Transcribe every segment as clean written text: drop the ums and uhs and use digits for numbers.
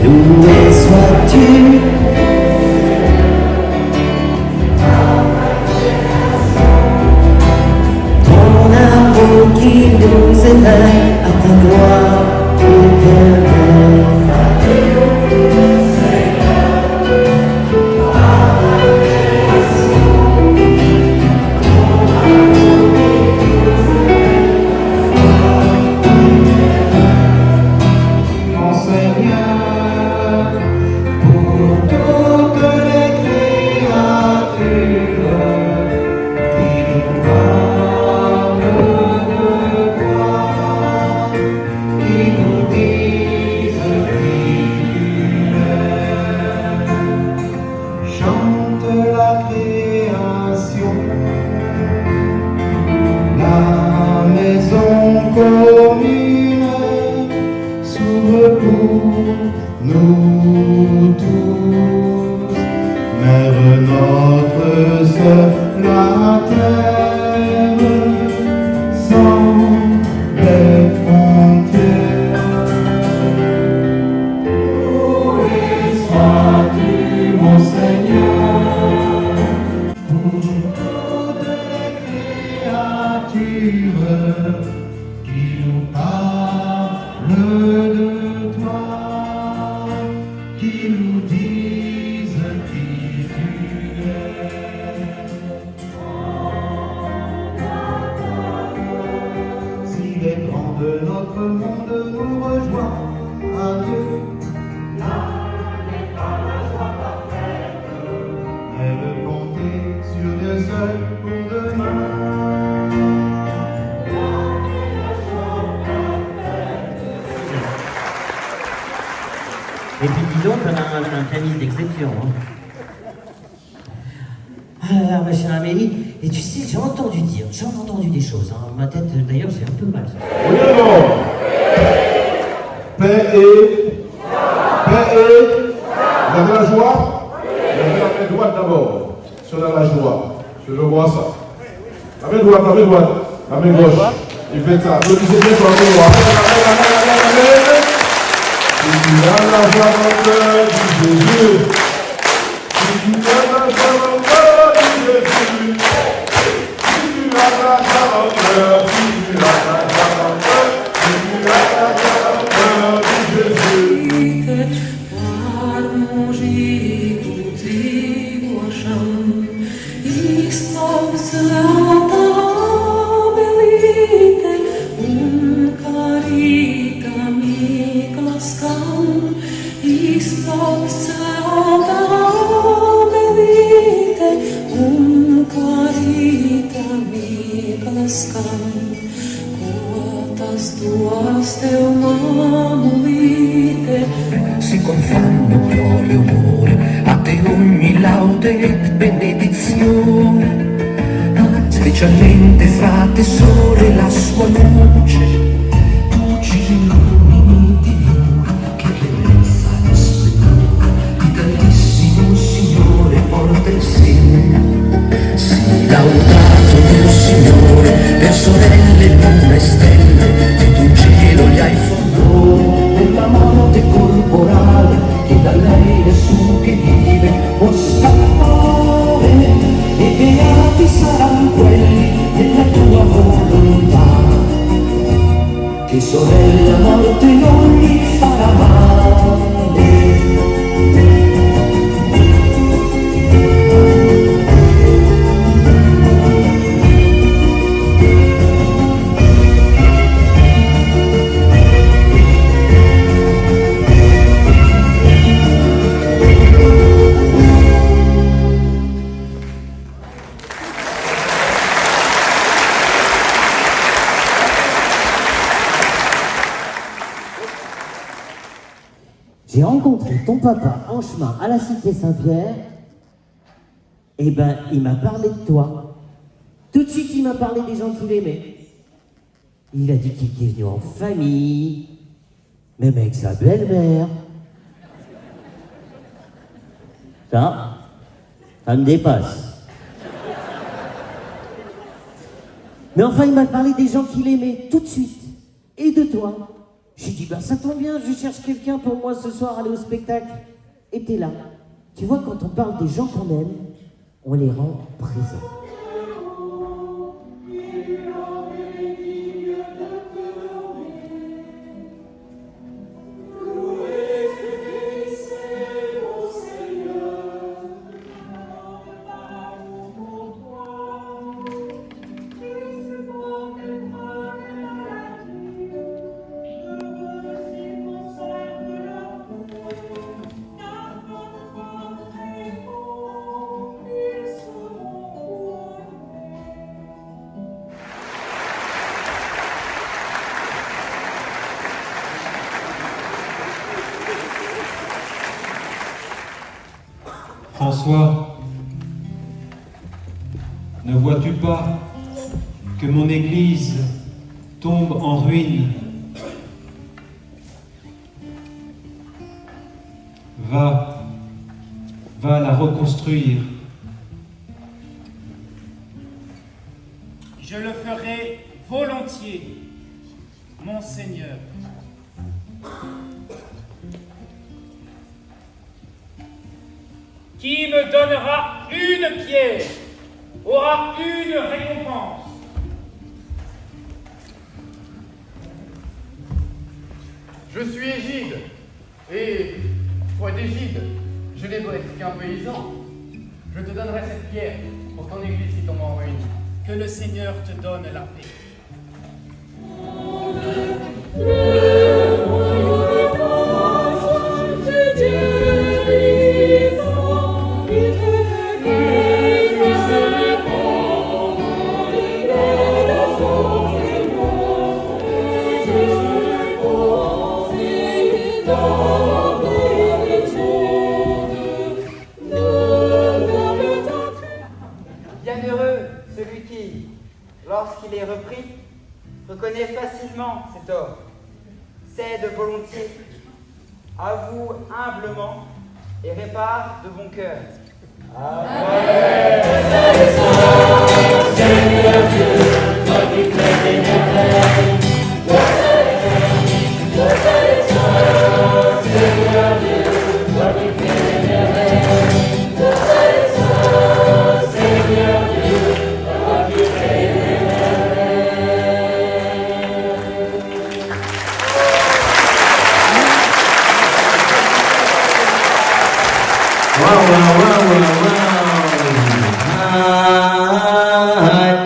loué sois-tu. Ton amour qui nous éveille à ta gloire éternelle. Nous tous, Mère notre sur la terre, sans les frontières. Loué sois-tu, mon Seigneur, pour toutes les créatures qui nous parlent de toi, qui nous disent qui tu es. Si les grands de notre monde nous rejoignent, adieu. Là n'est pas la joie parfaite, mais le compter sur Dieu seul pour demain. Et puis dis donc, on a un pianiste d'exception. Hein. Alors, ma chère Amélie, et tu sais, j'ai entendu des choses. Hein. Ma tête, d'ailleurs, j'ai un peu mal. Oui ou non? Paix et... Vous avez la joie? Vous avez la main droite d'abord. Si on a la joie, je veux voir ça. La main droite, la main gauche. Il fait ça. Applaudissez bien sur la main droite. Si tu as la joie dans le cœur, dis Jésus. Si tu as la joie dans le cœur, dis Jésus. Si tu as la joie dans le cœur, si tu as la joie dans le cœur, si tu as la joie dans le cœur, dis Jésus. Si confanno gloria e onore, a te ogni laude e benedizione, specialmente fra te sole la sua luce, tu ci illumini di luna, che bellezza e splendore, l'Idalissimo Signore porta il seme. Sii laudato Dio Signore, per sorelle, luna e stelle, e tu cielo gli hai fondato. Della morte corporale che da lei nessuno che vive può scappare, e beati saranno quelli della tua volontà, che sorella morte non gli farà male. J'ai rencontré ton papa en chemin à la cité Saint-Pierre. Eh ben, il m'a parlé de toi. Tout de suite, il m'a parlé des gens qu'il aimait. Il a dit qu'il était venu en famille, même avec sa belle-mère. Ça me dépasse. Mais enfin, il m'a parlé des gens qu'il aimait tout de suite. Et de toi. J'ai dit, bah ça tombe bien, je cherche quelqu'un pour moi ce soir, aller au spectacle. Et t'es là. Tu vois, quand on parle des gens qu'on aime, on les rend présents. François, ne vois-tu pas que mon église tombe en ruine? Va la reconstruire. Je le ferai volontiers, Monseigneur. Qui me donnera une pierre aura une récompense. Je suis Égide, et foi d'Égide, je n'ai beau être qu'un paysan. Je te donnerai cette pierre pour ton église qui tombe en ruine. Que le Seigneur te donne la paix. Bienheureux celui qui, lorsqu'il est repris, reconnaît facilement ses torts, cède volontiers, avoue humblement et répare de bon cœur.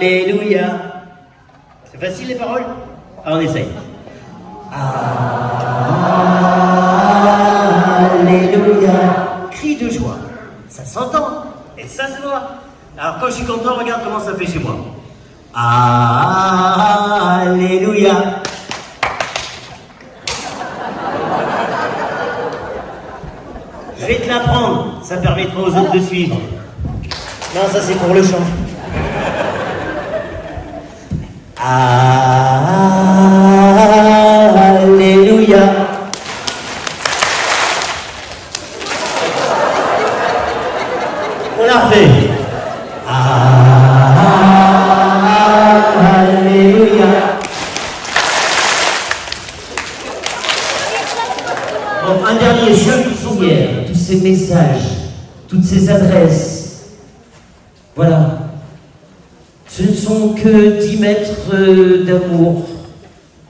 Alléluia. C'est facile les paroles? Alors on essaye. Alléluia. Cri de joie. Ça s'entend. Et ça se voit. Alors quand je suis content, regarde comment ça fait chez moi. Alléluia. Je vais te l'apprendre. Ça permettra aux autres de suivre. Non, ça c'est pour le chant. Alléluia. On l'a refait. Alléluia. Bon, un dernier jeu de souvenir. Tous ces messages, toutes ces adresses. Voilà. Ce ne sont que 10 mètres d'amour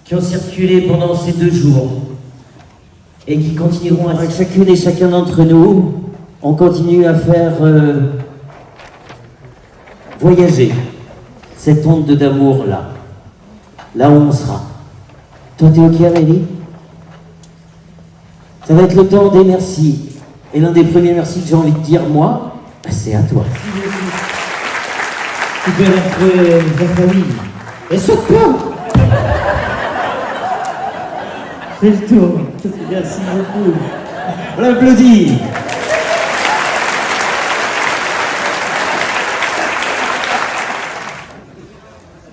qui ont circulé pendant ces 2 jours et qui continueront avec chacune et chacun d'entre nous. On continue à faire voyager cette onde d'amour là où on sera. Toi, t'es ok, Amélie? Ça va être le temps des merci. Et l'un des premiers merci que j'ai envie de dire, moi, c'est à toi. Tu peux retrouver ta famille. Et saute pas! C'est le tour. Merci beaucoup. On l'applaudit.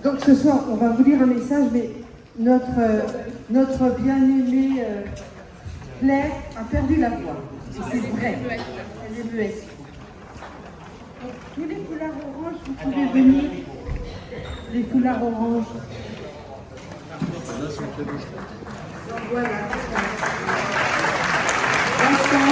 Donc ce soir, on va vous lire un message, mais notre bien-aimée Claire a perdu la voix. Et c'est vrai. Elle est muette. Donc, tous les foulards oranges, vous pouvez venir. Les foulards oranges. Donc voilà. Vincent.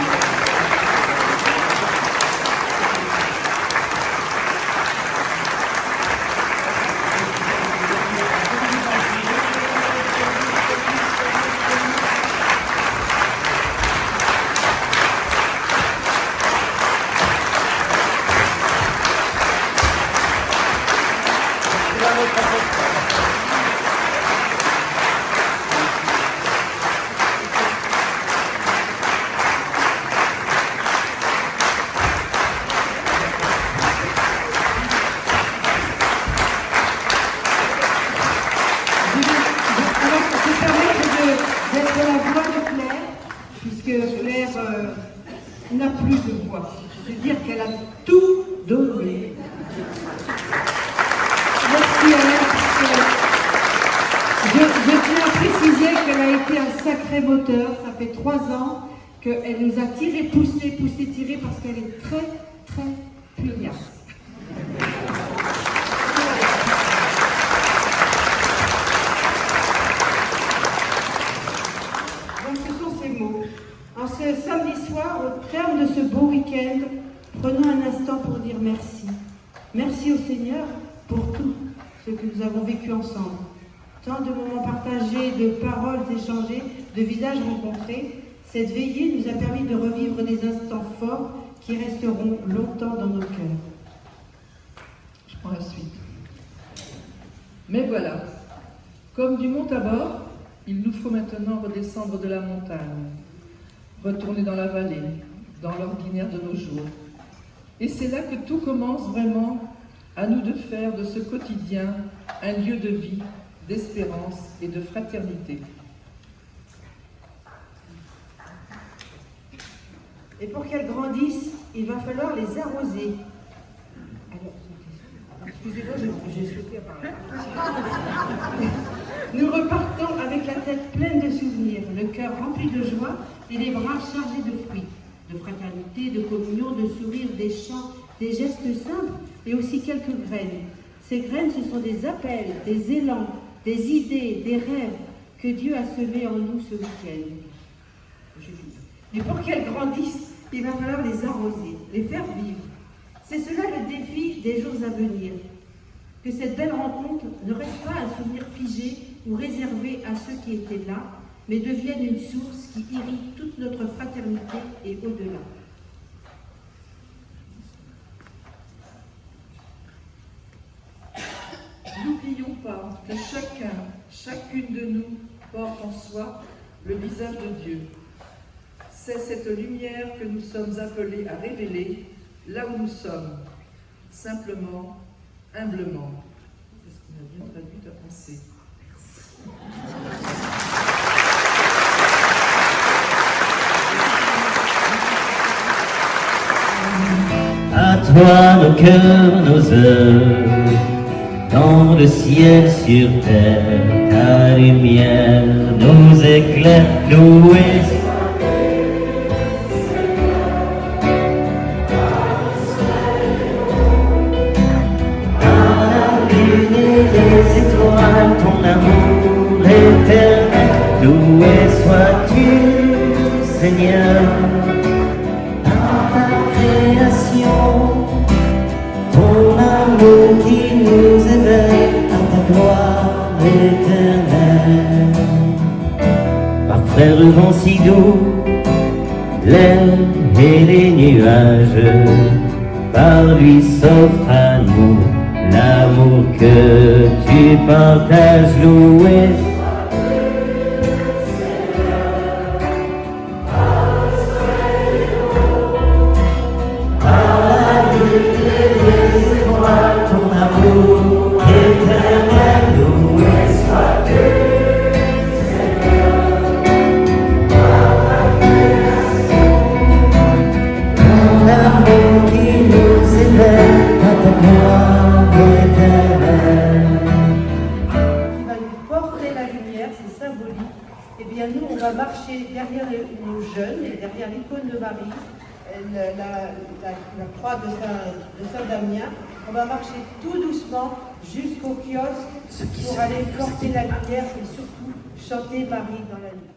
N'a plus de voix. C'est-à-dire qu'elle a tout donné. Merci à elle. Je tiens à préciser qu'elle a été un sacré moteur. Ça fait 3 ans qu'elle nous a tiré, poussé, tiré parce qu'elle est très, très pugnace. Donc ce sont ces mots. En ce samedi soir, au terme de ce beau week-end, prenons un instant pour dire merci. Merci au Seigneur pour tout ce que nous avons vécu ensemble. Tant de moments partagés, de paroles échangées, de visages rencontrés. Cette veillée nous a permis de revivre des instants forts qui resteront longtemps dans nos cœurs. Je prends la suite. Mais voilà, comme du mont Tabor, il nous faut maintenant redescendre de la montagne. Retourner dans la vallée, dans l'ordinaire de nos jours. Et c'est là que tout commence vraiment, à nous de faire de ce quotidien un lieu de vie, d'espérance et de fraternité. Et pour qu'elles grandissent, il va falloir les arroser. Alors, excusez-moi, j'ai sauté à parler. Nous repartons avec la tête pleine de souvenirs, le cœur rempli de joie et les bras chargés de fruits, de fraternité, de communion, de sourires, des chants, des gestes simples et aussi quelques graines. Ces graines, ce sont des appels, des élans, des idées, des rêves que Dieu a semés en nous ce week-end. Mais pour qu'elles grandissent, il va falloir les arroser, les faire vivre. C'est cela le défi des jours à venir. Que cette belle rencontre ne reste pas un souvenir figé ou réservé à ceux qui étaient là, mais devienne une source qui irrigue toute notre fraternité et au-delà. N'oublions pas que chacune de nous porte en soi le visage de Dieu. C'est cette lumière que nous sommes appelés à révéler là où nous sommes, simplement, humblement. C'est ce qu'on a bien traduit à penser. À toi nos cœurs, nos œuvres, dans le ciel, sur terre, ta lumière nous éclaire, loué les étoiles, ton amour éternel, loué sois-tu, Seigneur, dans ta création, ton amour qui nous éveille à ta gloire éternelle. Parfait vent si doux, l'air et les nuages, par lui s'offre à nous l'amour que tu partages, loué. À la lutte des étoiles, ton amour éternel, loué sois-tu, Seigneur. Par la création, ton amour qui nous éveille à ta gloire éternelle. Il va nous porter la lumière, c'est symbolique. Eh bien, nous, on va marcher derrière nos jeunes et derrière l'icône de Marie, la croix de Saint Damien. On va marcher tout doucement jusqu'au kiosque pour aller porter la lumière et surtout Chantez Marie dans la nuit.